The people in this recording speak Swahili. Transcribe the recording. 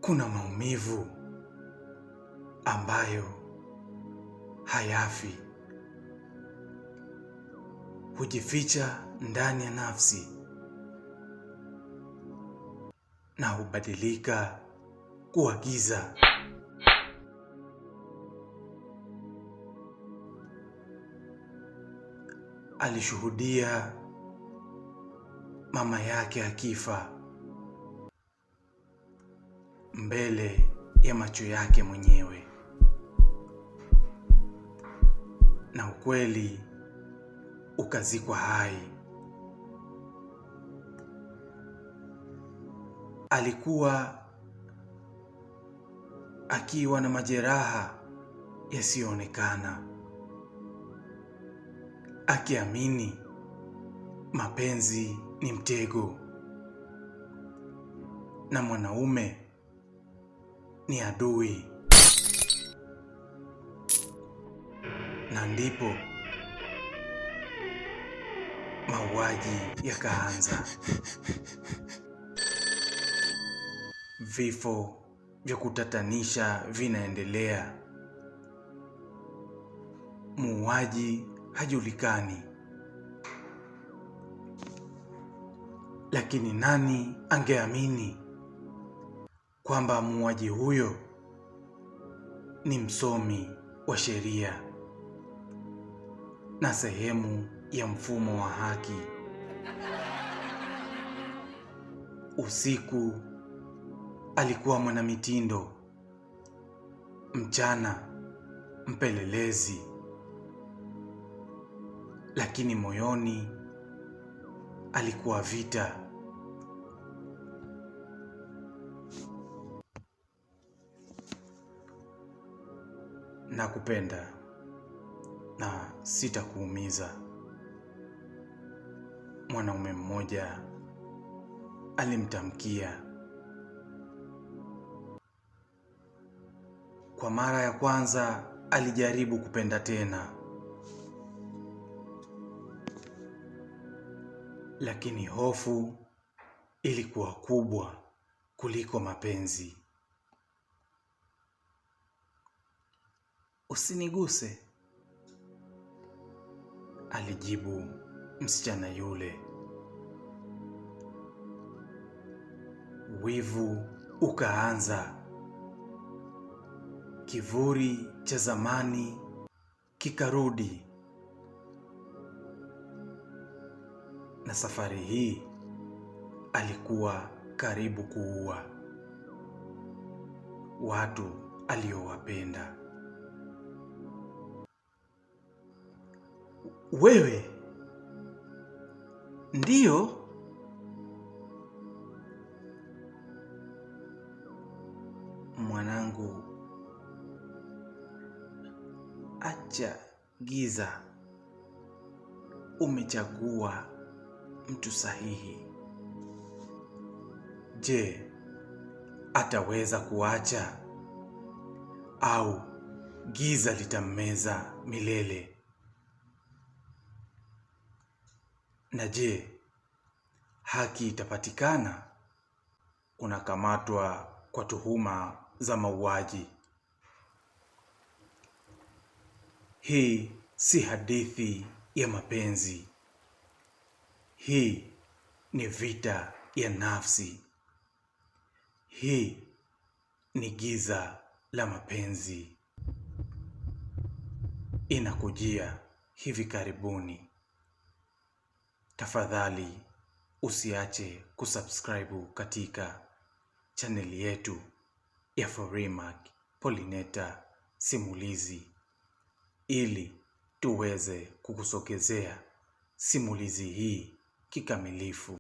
kuna maumivu ambayo hayafi, hujificha ndani ya nafsi na hubadilika kuwa giza. Alishuhudia mama yake akifa mbele ya macho yake mwenyewe, na ukweli ukazikwa hai. Alikuwa akiwa na majeraha yasiyoonekana, akiamini mapenzi ni mtego na mwanaume ni adui. Na ndipo mauaji yakaanza. Vifo vya kutatanisha vinaendelea. Muuaji hajulikani, lakini nani angeamini kwamba muuaji huyo ni msomi wa sheria na sehemu ya mfumo wa haki. Usiku alikuwa mwanamitindo, mchana mpelelezi, lakini moyoni alikuwa vita. Nakupenda na sitakuumiza, mwanaume mmoja alimtamkia. Kwa mara ya kwanza alijaribu kupenda tena, lakini hofu ilikuwa kubwa kuliko mapenzi. "Usiniguse," alijibu msichana yule. Wivu ukaanza. Kivuli cha zamani kikarudi, na safari hii alikuwa karibu kuua watu aliowapenda. "Wewe ndiyo?" "Mwanangu, acha giza. Umechagua mtu sahihi." Je, ataweza kuacha au giza litammeza milele? Na je, haki itapatikana? Unakamatwa kwa tuhuma za mauaji. Hii si hadithi ya mapenzi. Hii ni vita ya nafsi. Hii ni giza la mapenzi. Inakujia hivi karibuni. Tafadhali usiache kusubscribe katika chaneli yetu ya Foremark Pollinator Simulizi, ili tuweze kukusogezea simulizi hii kikamilifu.